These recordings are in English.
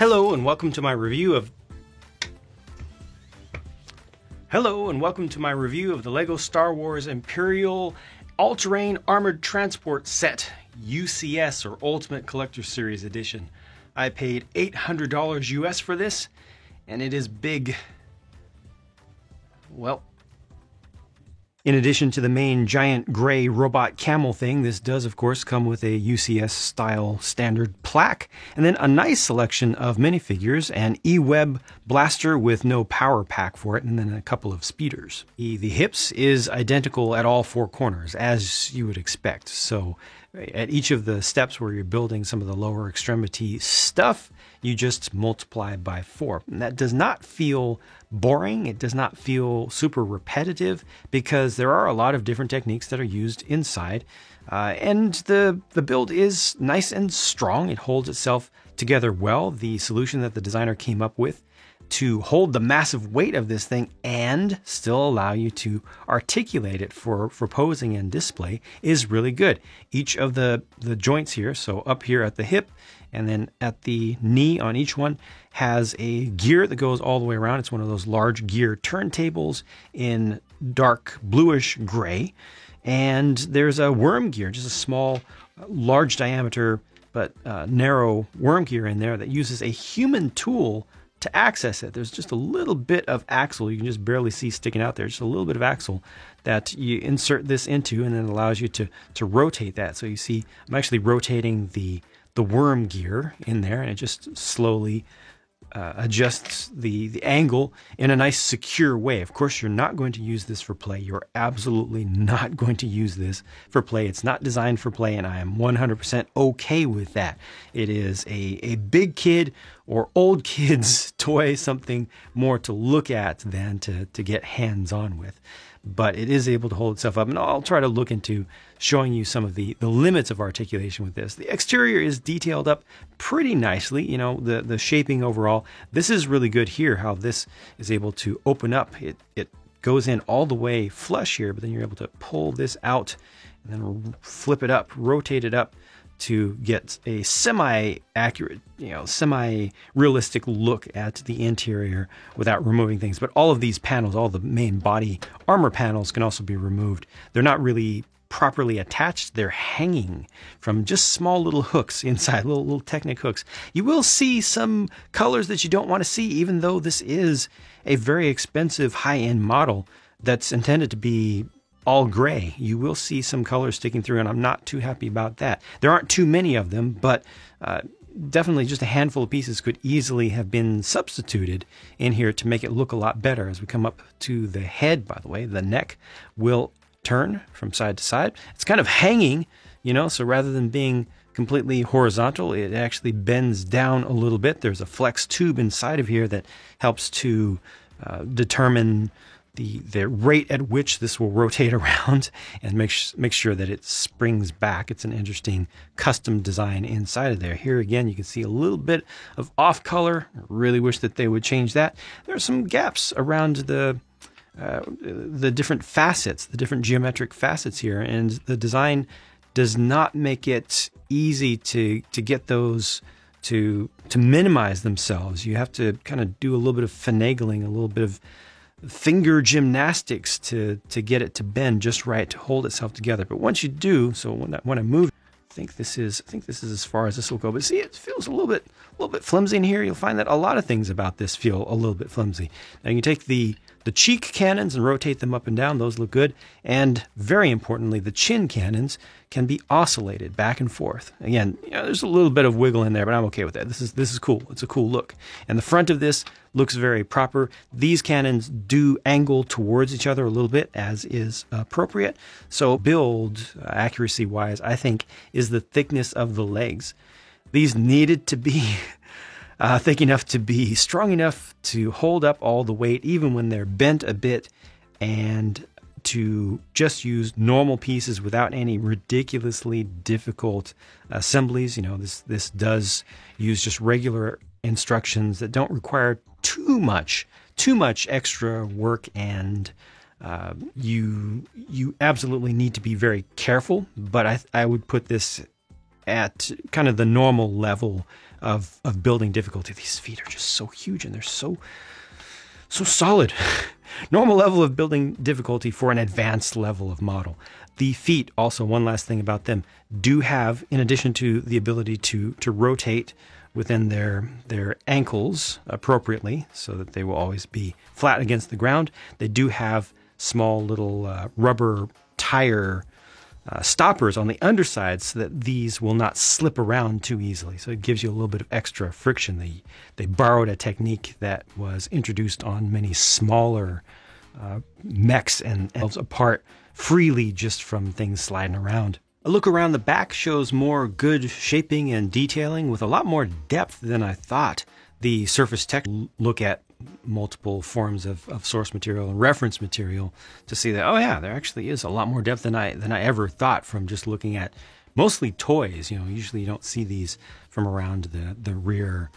Hello and welcome to my review of the LEGO Star Wars Imperial All-Terrain Armored Transport Set, UCS or Ultimate Collector Series Edition. I paid $800 US for this, and it is big. Well, in addition to the main giant gray robot camel thing, this does of course come with a UCS style standard plaque, and then a nice selection of minifigures, an E-Web blaster with no power pack for it, and then a couple of speeders. The hips is identical at all four corners, as you would expect. So at each of the steps where you're building some of the lower extremity stuff, you just multiply by 4. And that does not feel boring. It does not feel super repetitive because there are a lot of different techniques that are used inside. And the build is nice and strong. It holds itself together well. The solution that the designer came up with to hold the massive weight of this thing and still allow you to articulate it for posing and display is really good. Each of the joints here, so up here at the hip and then at the knee on each one, has a gear that goes all the way around. It's one of those large gear turntables in dark bluish gray. And there's a worm gear, just a small, large diameter, but narrow worm gear in there that uses a human tool to access it. There's just a little bit of axle you can just barely see sticking out there, just a little bit of axle that you insert this into, and then it allows you to rotate that. So you see I'm actually rotating the worm gear in there, and it just slowly adjusts the angle in a nice secure way. Of course, you're not going to use this for play. You're absolutely not going to use this for play. It's not designed for play, and I am 100% okay with that. It is a big kid or old kid's toy, something more to look at than to get hands-on with. But it is able to hold itself up, and I'll try to look into showing you some of the limits of articulation with this. The exterior is detailed up pretty nicely, you know, the shaping overall. This is really good here, how this is able to open up. It goes in all the way flush here, but then you're able to pull this out and then flip it up, rotate it up to get a semi-accurate, semi-realistic look at the interior without removing things. But all of these panels, all the main body armor panels, can also be removed. They're not really properly attached. They're hanging from just small little hooks inside, little Technic hooks. You will see some colors that you don't want to see, even though this is a very expensive high-end model that's intended to be all gray. You will see some colors sticking through, and I'm not too happy about that. There aren't too many of them, but definitely just a handful of pieces could easily have been substituted in here to make it look a lot better. As we come up to the head, by the way, the neck will turn from side to side. It's kind of hanging, so rather than being completely horizontal, it actually bends down a little bit. There's a flex tube inside of here that helps to determine the rate at which this will rotate around and make sure that it springs back. It's an interesting custom design inside of there. Here again, you can see a little bit of off color. I really wish that they would change that. There are some gaps around the different facets, the different geometric facets here, and the design does not make it easy to get those to minimize themselves. You have to kind of do a little bit of finagling, a little bit of finger gymnastics to get it to bend just right, to hold itself together. But once you do, so when I move, I think this is as far as this will go. But see, it feels a little bit flimsy in here. You'll find that a lot of things about this feel a little bit flimsy. Now you can take the cheek cannons and rotate them up and down. Those look good. And very importantly, the chin cannons can be oscillated back and forth. Again, there's a little bit of wiggle in there, but I'm okay with that. This is cool. It's a cool look. And the front of this looks very proper. These cannons do angle towards each other a little bit, as is appropriate. So build accuracy wise, I think, is the thickness of the legs. These needed to be thick enough to be strong enough to hold up all the weight, even when they're bent a bit, and to just use normal pieces without any ridiculously difficult assemblies. This does use just regular instructions that don't require too much extra work, and you absolutely need to be very careful. But I would put this at kind of the normal level of building difficulty. These feet are just so huge and they're so solid. Normal level of building difficulty for an advanced level of model. The feet, also one last thing about them, do have, in addition to the ability to rotate within their ankles appropriately so that they will always be flat against the ground, they do have small little rubber tire stoppers on the underside so that these will not slip around too easily. So it gives you a little bit of extra friction. They borrowed a technique that was introduced on many smaller mechs and elves apart freely just from things sliding around. A look around the back shows more good shaping and detailing with a lot more depth than I thought. The Surface Tech look at multiple forms of source material and reference material to see that, oh yeah, there actually is a lot more depth than I ever thought from just looking at mostly toys. Usually you don't see these from around the rear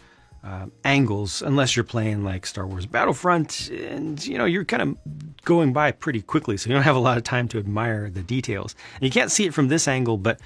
angles unless you're playing like Star Wars Battlefront, and you're kind of going by pretty quickly, so you don't have a lot of time to admire the details. And you can't see it from this angle, but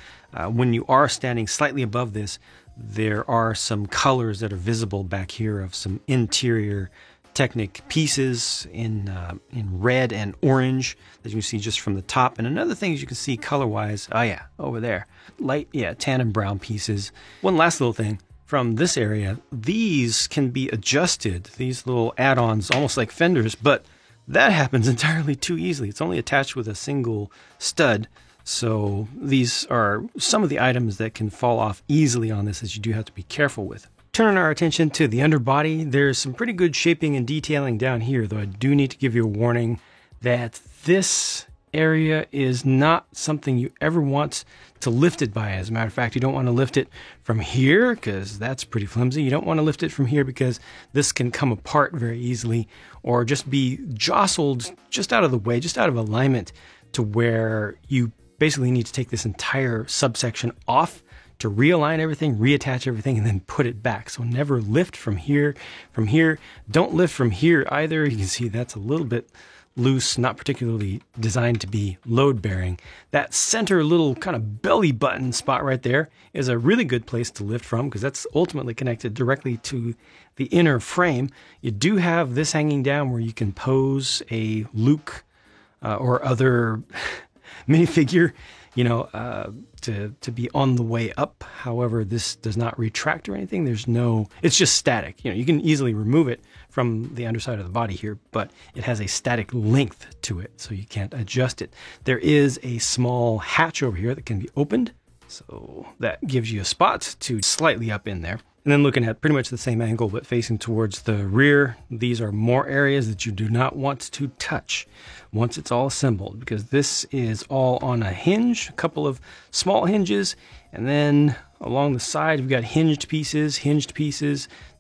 when you are standing slightly above this, there are some colors that are visible back here of some interior Technic pieces in red and orange that you can see just from the top. And another thing is you can see color-wise, oh yeah, over there, light, tan and brown pieces. One last little thing from this area, these can be adjusted, these little add-ons, almost like fenders, but that happens entirely too easily. It's only attached with a single stud. So these are some of the items that can fall off easily on this that you do have to be careful with. Turning our attention to the underbody, there's some pretty good shaping and detailing down here, though I do need to give you a warning that this area is not something you ever want to lift it by. As a matter of fact, you don't want to lift it from here because that's pretty flimsy. You don't want to lift it from here because this can come apart very easily or just be jostled just out of the way, just out of alignment, to where you basically need to take this entire subsection off to realign everything, reattach everything, and then put it back. So never lift from here. Don't lift from here either. You can see that's a little bit loose, not particularly designed to be load bearing. That center little kind of belly button spot right there is a really good place to lift from because that's ultimately connected directly to the inner frame. You do have this hanging down where you can pose a Luke or other minifigure, to be on the way up. However, this does not retract or anything. It's just static. You can easily remove it from the underside of the body here, but it has a static length to it, so you can't adjust it. There is a small hatch over here that can be opened, so that gives you a spot to slightly up in there. And then looking at pretty much the same angle, but facing towards the rear, these are more areas that you do not want to touch once it's all assembled, because this is all on a hinge, a couple of small hinges, and then along the side, we've got hinged pieces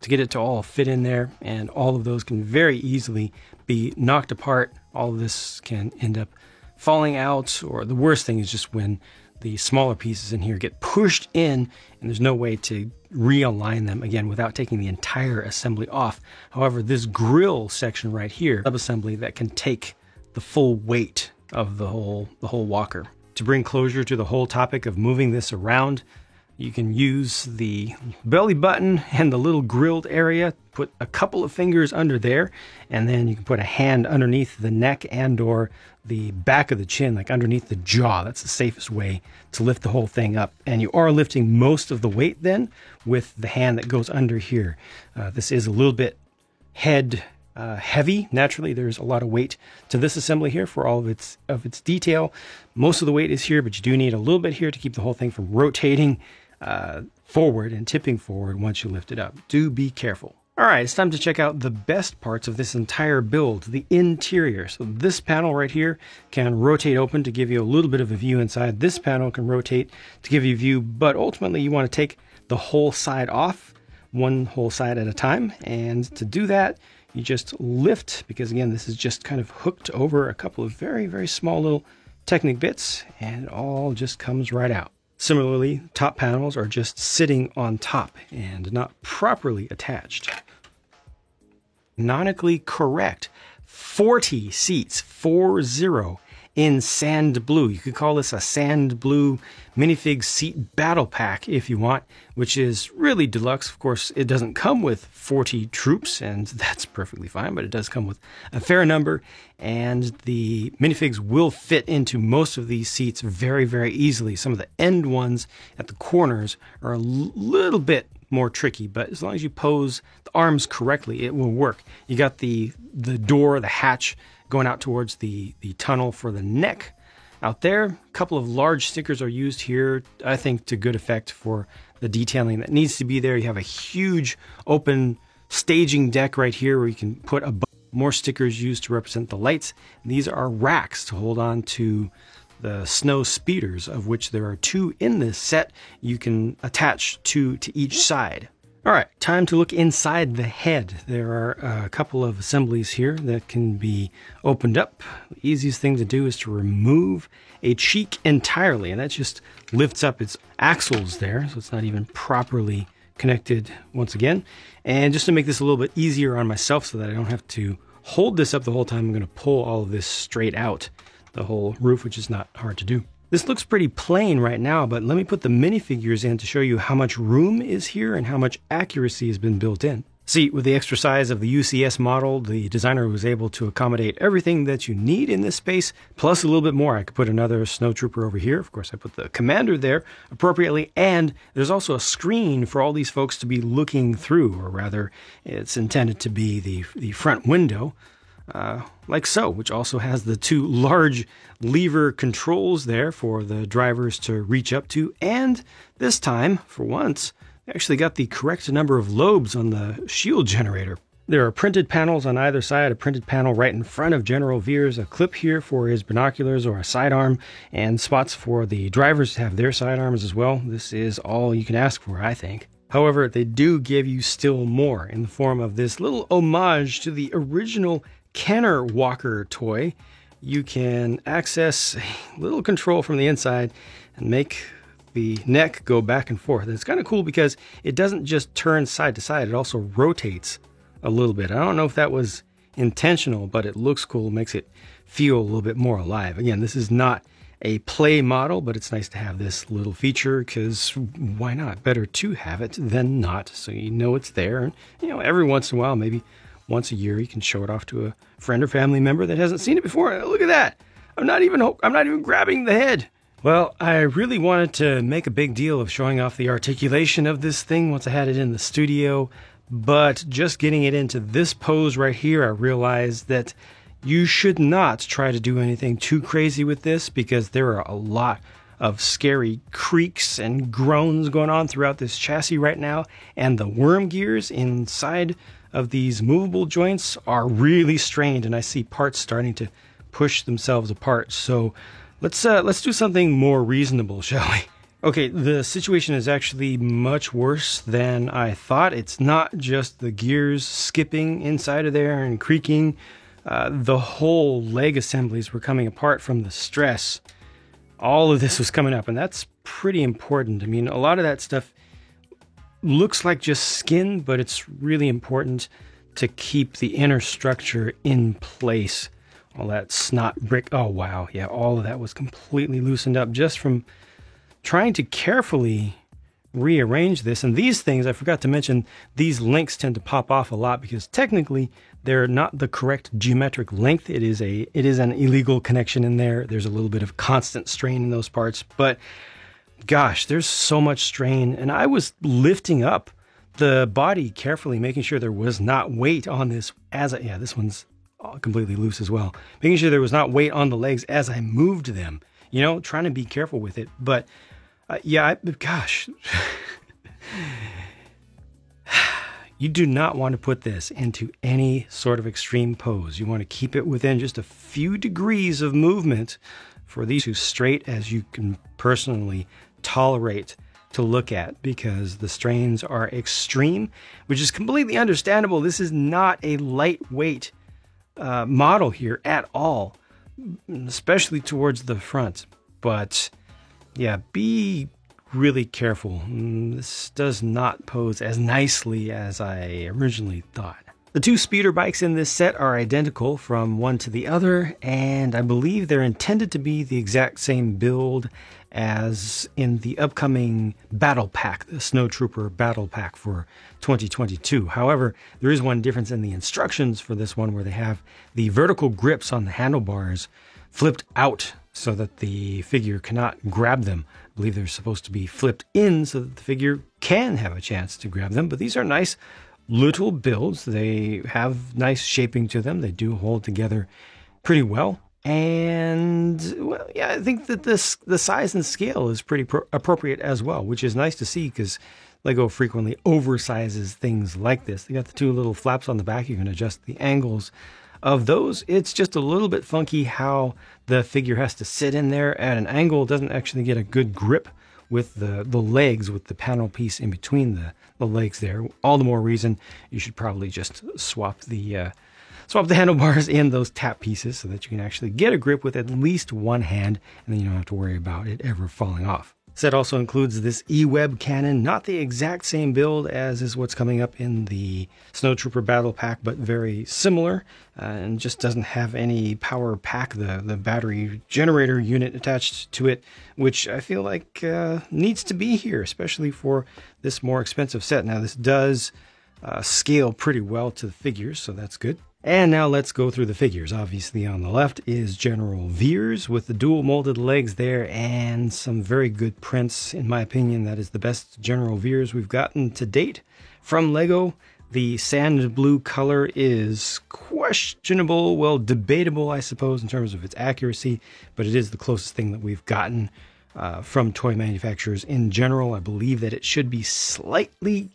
to get it to all fit in there, and all of those can very easily be knocked apart. All of this can end up falling out, or the worst thing is just when the smaller pieces in here get pushed in and there's no way to realign them again without taking the entire assembly off. However, this grill section right here, subassembly that can take the full weight of the whole walker. To bring closure to the whole topic of moving this around, you can use the belly button and the little grilled area, put a couple of fingers under there, and then you can put a hand underneath the neck and or the back of the chin, like underneath the jaw. That's the safest way to lift the whole thing up. And you are lifting most of the weight then with the hand that goes under here. This is a little bit head heavy. Naturally, there's a lot of weight to this assembly here for all of its detail. Most of the weight is here, but you do need a little bit here to keep the whole thing from rotating forward and tipping forward once you lift it up. Do be careful. All right, it's time to check out the best parts of this entire build, the interior. So this panel right here can rotate open to give you a little bit of a view inside. This panel can rotate to give you a view, but ultimately you want to take the whole side off, one whole side at a time. And to do that, you just lift, because again, this is just kind of hooked over a couple of very, very small little Technic bits, and it all just comes right out. Similarly, top panels are just sitting on top and not properly attached. Canonically correct. 40 seats, 40, in sand blue. You could call this a sand blue minifig seat battle pack if you want, which is really deluxe. Of course, it doesn't come with 40 troops, and that's perfectly fine, but it does come with a fair number, and the minifigs will fit into most of these seats very, very easily. Some of the end ones at the corners are a little bit more tricky, but as long as you pose the arms correctly, it will work. You got the door, the hatch going out towards the tunnel for the neck out there. A couple of large stickers are used here, I think, to good effect for the detailing that needs to be there. You have a huge open staging deck right here where you can put more stickers used to represent the lights. And these are racks to hold on to the snow speeders, of which there are 2 in this set. You can attach 2 to each side. All right, time to look inside the head. There are a couple of assemblies here that can be opened up. The easiest thing to do is to remove a cheek entirely, and that just lifts up its axles there, so it's not even properly connected once again. And just to make this a little bit easier on myself so that I don't have to hold this up the whole time, I'm going to pull all of this straight out, the whole roof, which is not hard to do. This looks pretty plain right now, but let me put the minifigures in to show you how much room is here and how much accuracy has been built in. See, with the extra size of the UCS model, the designer was able to accommodate everything that you need in this space, plus a little bit more. I could put another snowtrooper over here. Of course, I put the commander there appropriately, and there's also a screen for all these folks to be looking through, or rather, it's intended to be the front window. Like so, which also has the 2 large lever controls there for the drivers to reach up to. And this time, for once, they actually got the correct number of lobes on the shield generator. There are printed panels on either side, a printed panel right in front of General Veers, a clip here for his binoculars or a sidearm, and spots for the drivers to have their sidearms as well. This is all you can ask for, I think. However, they do give you still more in the form of this little homage to the original Kenner Walker toy. You can access a little control from the inside and make the neck go back and forth. And it's kind of cool because it doesn't just turn side to side, it also rotates a little bit. I don't know if that was intentional, but it looks cool, makes it feel a little bit more alive. Again, this is not a play model, but it's nice to have this little feature because why not? Better to have it than not, so you know it's there. And every once in a while, maybe once a year, you can show it off to a friend or family member that hasn't seen it before. Look at that. I'm not even grabbing the head. Well, I really wanted to make a big deal of showing off the articulation of this thing once I had it in the studio, but just getting it into this pose right here, I realized that you should not try to do anything too crazy with this because there are a lot of scary creaks and groans going on throughout this chassis right now, and the worm gears inside of these movable joints are really strained, and I see parts starting to push themselves apart. So let's do something more reasonable, shall we? Okay, the situation is actually much worse than I thought. It's not just the gears skipping inside of there and creaking. The whole leg assemblies were coming apart from the stress. All of this was coming up, and that's pretty important. I mean, a lot of that stuff looks like just skin, but it's really important to keep the inner structure in place. All that snot brick, oh wow, yeah, all of that was completely loosened up just from trying to carefully rearrange this. And these things, I forgot to mention, these links tend to pop off a lot because technically they're not the correct geometric length. It is an illegal connection in there. There's a little bit of constant strain in those parts, but gosh, there's so much strain, and I was lifting up the body carefully, making sure there was not weight on this this one's completely loose as well. Making sure there was not weight on the legs as I moved them, trying to be careful with it. But gosh, you do not want to put this into any sort of extreme pose. You want to keep it within just a few degrees of movement for these as straight as you can personally tolerate to look at, because the strains are extreme, which is completely understandable. This is not a lightweight model here at all, especially towards the front. But yeah, be really careful. This does not pose as nicely as I originally thought. The two speeder bikes in this set are identical from one to the other, and I believe they're intended to be the exact same build as in the upcoming Battle Pack, the Snowtrooper Battle Pack for 2022. However, there is one difference in the instructions for this one where they have the vertical grips on the handlebars flipped out so that the figure cannot grab them. I believe they're supposed to be flipped in so that the figure can have a chance to grab them, but these are nice little builds. They have nice shaping to them. They do hold together pretty well. And, well, yeah, I think that the size and scale is pretty appropriate as well, which is nice to see because Lego frequently oversizes things like this. They got the two little flaps on the back. You can adjust the angles of those. It's just a little bit funky how the figure has to sit in there at an angle. It doesn't actually get a good grip with the legs, with the panel piece in between the legs there. All the more reason you should probably just swap the handlebars in those tap pieces so that you can actually get a grip with at least one hand, and then you don't have to worry about it ever falling off. Set also includes this E-Web cannon, not the exact same build as is what's coming up in the Snowtrooper Battle Pack, but very similar, and just doesn't have any power pack, the battery generator unit attached to it, which I feel like needs to be here, especially for this more expensive set. Now, this does scale pretty well to the figures, so that's good. And now let's go through the figures. Obviously on the left is General Veers with the dual molded legs there and some very good prints. In my opinion, that is the best General Veers we've gotten to date from Lego. The sand blue color is questionable, well, debatable, I suppose, in terms of its accuracy, but it is the closest thing that we've gotten from toy manufacturers in general. I believe that it should be slightly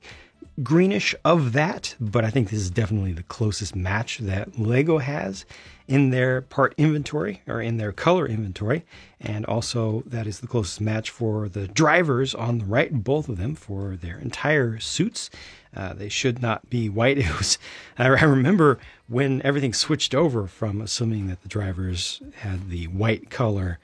greenish of that, but I think this is definitely the closest match that Lego has in their part inventory or in their color inventory. And also that is the closest match for the drivers on the right, both of them, for their entire suits. They should not be white. I remember when everything switched over from assuming that the drivers had the white color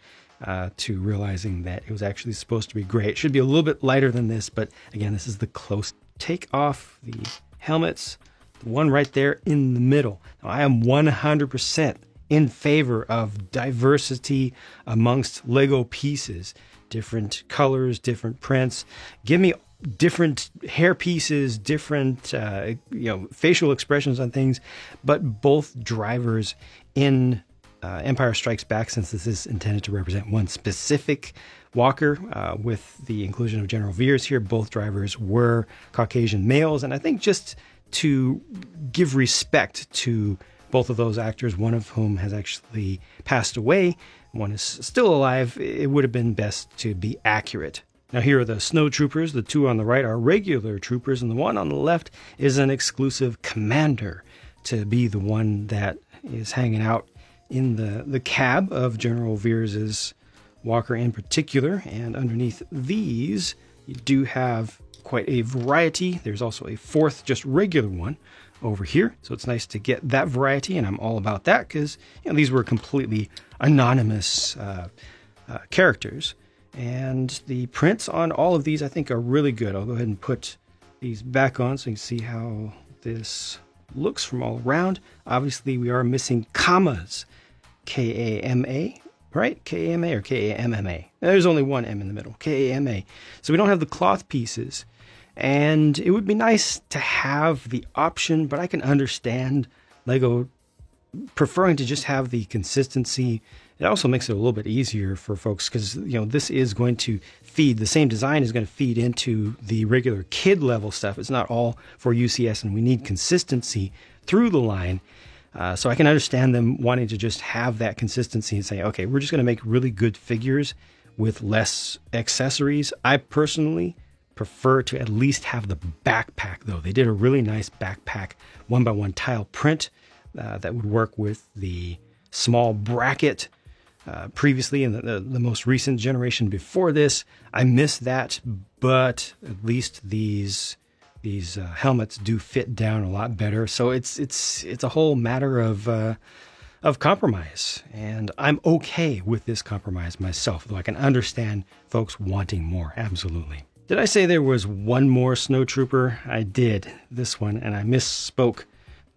to realizing that it was actually supposed to be gray. It should be a little bit lighter than this, but again, this is the close. Take off the helmets, the one right there in the middle. Now, I am 100% in favor of diversity amongst Lego pieces, different colors, different prints. Give me different hair pieces, different facial expressions on things, but both drivers in Empire Strikes Back, since this is intended to represent one specific walker, with the inclusion of General Veers here, both drivers were Caucasian males. And I think just to give respect to both of those actors, one of whom has actually passed away, one is still alive, it would have been best to be accurate. Now here are the Snow Troopers. The two on the right are regular troopers, and the one on the left is an exclusive commander to be the one that is hanging out in the cab of General Veers's walker in particular. And underneath these, you do have quite a variety. There's also a fourth, just regular one over here. So it's nice to get that variety, and I'm all about that because these were completely anonymous characters. And the prints on all of these, I think, are really good. I'll go ahead and put these back on so you can see how this looks from all around. Obviously, we are missing commas. K-A-M-A, right? K-A-M-A or K-A-M-M-A? There's only one M in the middle. K-A-M-A. So we don't have the cloth pieces. And it would be nice to have the option, but I can understand Lego preferring to just have the consistency. It also makes it a little bit easier for folks because, this is going to feed, the same design is going to feed into the regular kid level stuff. It's not all for UCS, and we need consistency through the line. So I can understand them wanting to just have that consistency and say, okay, we're just going to make really good figures with less accessories. I personally prefer to at least have the backpack, though. They did a really nice backpack 1x1 tile print that would work with the small bracket previously in the most recent generation before this. I miss that, but at least these helmets do fit down a lot better. So it's a whole matter of compromise, and I'm okay with this compromise myself, though I can understand folks wanting more. Absolutely. Did I say there was one more Snowtrooper? I did, this one, and I misspoke.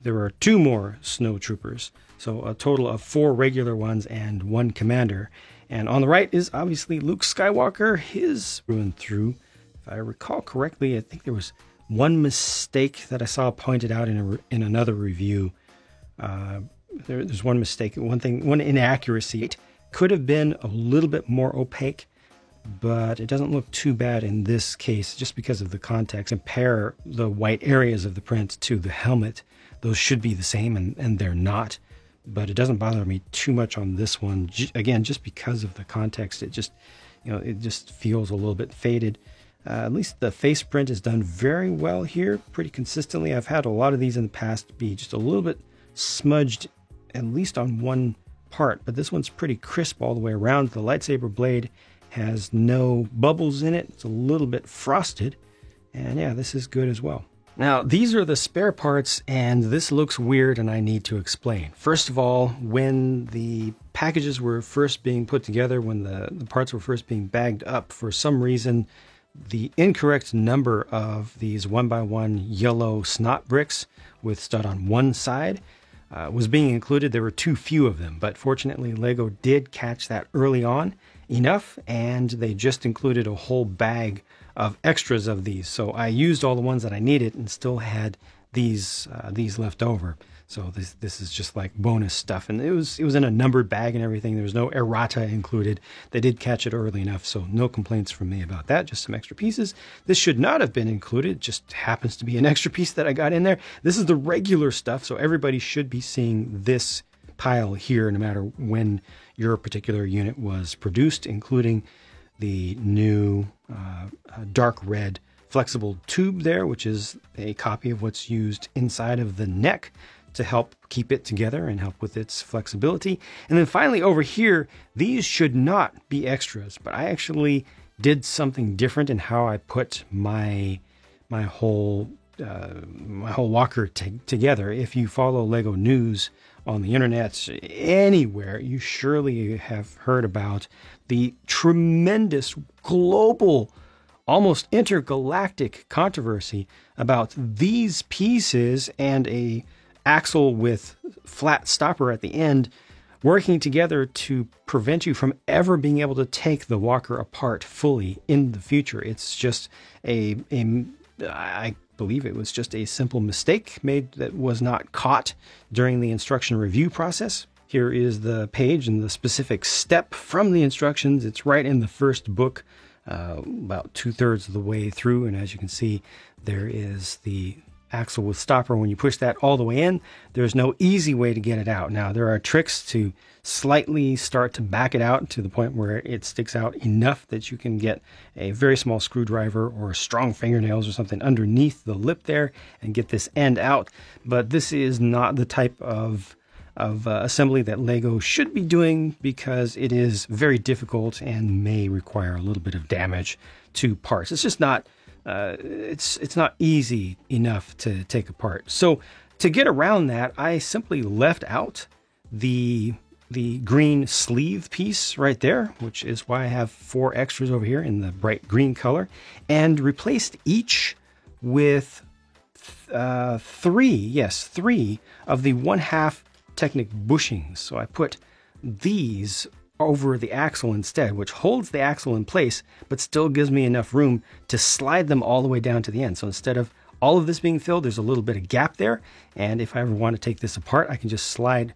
there were 2 more snowtroopers. So a total of 4 regular ones and 1 commander. And on the right is obviously Luke Skywalker, his ruined through. If I recall correctly, I think there was one mistake that I saw pointed out in another review. There's one mistake, one inaccuracy. It could have been a little bit more opaque, but it doesn't look too bad in this case just because of the context. Compare the white areas of the print to the helmet. Those should be the same, and they're not. But it doesn't bother me too much on this one. Again, just because of the context, it just feels a little bit faded. At least the face print is done very well here, pretty consistently. I've had a lot of these in the past be just a little bit smudged, at least on one part, but this one's pretty crisp all the way around. The lightsaber blade has no bubbles in it. It's a little bit frosted, and yeah, this is good as well. Now, these are the spare parts, and this looks weird, and I need to explain. First of all, when the packages were first being put together, when the parts were first being bagged up, for some reason, the incorrect number of these 1x1 yellow snot bricks with stud on one side was being included. There were too few of them, but fortunately LEGO did catch that early on enough, and they just included a whole bag of extras of these. So I used all the ones that I needed and still had these left over. So this is just like bonus stuff, and it was in a numbered bag and everything. There was no errata included. They did catch it early enough, so no complaints from me about that. Just some extra pieces. This should not have been included. Just happens to be an extra piece that I got in there. This is the regular stuff, so everybody should be seeing this pile here, no matter when your particular unit was produced, including the new dark red flexible tube there, which is a copy of what's used inside of the neck to help keep it together and help with its flexibility. And then finally over here, these should not be extras, but I actually did something different in how I put my whole walker together. If you follow LEGO news on the internet, anywhere, you surely have heard about the tremendous global, almost intergalactic controversy about these pieces and a axle with flat stopper at the end working together to prevent you from ever being able to take the walker apart fully in the future. It's just I believe it was just a simple mistake made that was not caught during the instruction review process. Here is the page and the specific step from the instructions. It's right in the first book, about 2/3 of the way through. And as you can see, there is the axle with stopper. When you push that all the way in, there's no easy way to get it out. Now, there are tricks to slightly start to back it out to the point where it sticks out enough that you can get a very small screwdriver or strong fingernails or something underneath the lip there and get this end out. But this is not the type of assembly that LEGO should be doing, because it is very difficult and may require a little bit of damage to parts. It's just not it's not easy enough to take apart. So to get around that, I simply left out the green sleeve piece right there, which is why I have 4 extras over here in the bright green color, and replaced each with 3 of the 1/2 Technic bushings. So I put these over the axle instead, which holds the axle in place, but still gives me enough room to slide them all the way down to the end. So instead of all of this being filled, there's a little bit of gap there. And if I ever want to take this apart, I can just slide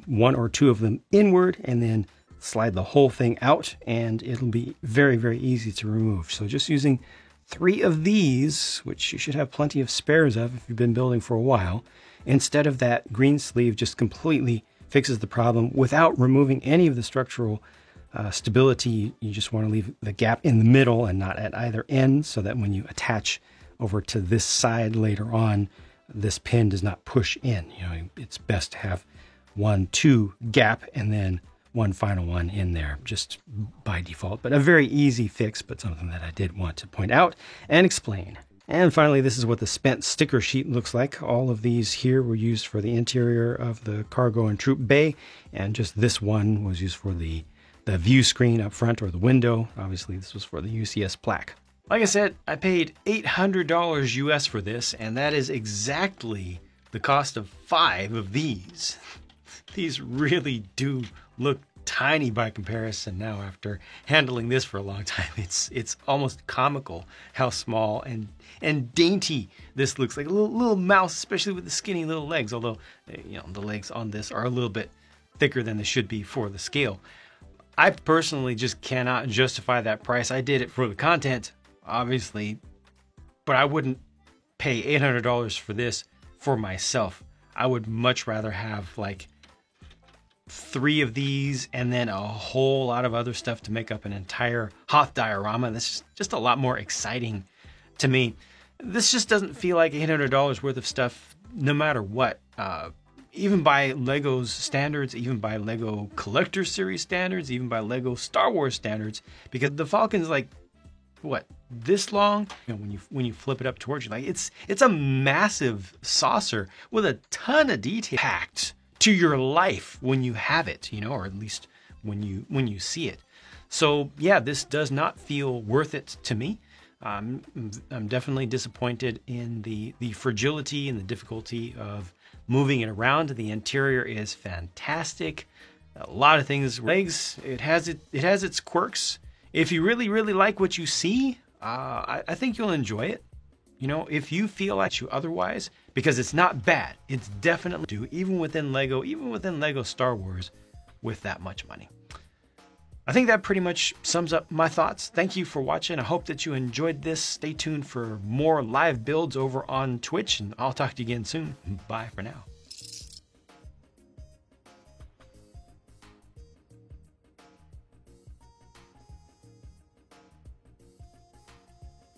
1 or 2 of them inward and then slide the whole thing out, and it'll be very, very easy to remove. So just using 3 of these, which you should have plenty of spares of if you've been building for a while, instead of that green sleeve, just completely fixes the problem without removing any of the structural stability. You just want to leave the gap in the middle and not at either end, so that when you attach over to this side later on, this pin does not push in. You know, it's best to have 1-2 gap and then one final one in there just by default. But a very easy fix, but something that I did want to point out and explain. And finally, this is what the spent sticker sheet looks like. All of these here were used for the interior of the cargo and troop bay, and just this one was used for the view screen up front, or the window. Obviously, this was for the UCS plaque. Like I said, I paid $800 US for this, and that is exactly the cost of 5 of these. These really do look tiny by comparison now after handling this for a long time. It's almost comical how small and dainty this looks, like a little mouse, especially with the skinny little legs, although the legs on this are a little bit thicker than they should be for the scale. I personally just cannot justify that price. I did it for the content, obviously, but I wouldn't pay $800 for this for myself. I would much rather have like 3 of these and then a whole lot of other stuff to make up an entire Hoth diorama. That's just a lot more exciting to me. This just doesn't feel like $800 worth of stuff no matter what. Even by Lego's standards, even by Lego Collector Series standards, even by Lego Star Wars standards, because the Falcon's like, what, this long? When you flip it up towards you, like it's a massive saucer with a ton of detail packed to your life when you have it, or at least when you see it. So yeah, this does not feel worth it to me. I'm definitely disappointed in the fragility and the difficulty of moving it around. The interior is fantastic. A lot of things. Legs, it has its quirks. If you really like what you see, I think you'll enjoy it. If you feel like you otherwise, because it's not bad. It's definitely even within Lego Star Wars with that much money. I think that pretty much sums up my thoughts. Thank you for watching. I hope that you enjoyed this. Stay tuned for more live builds over on Twitch, and I'll talk to you again soon. Bye for now.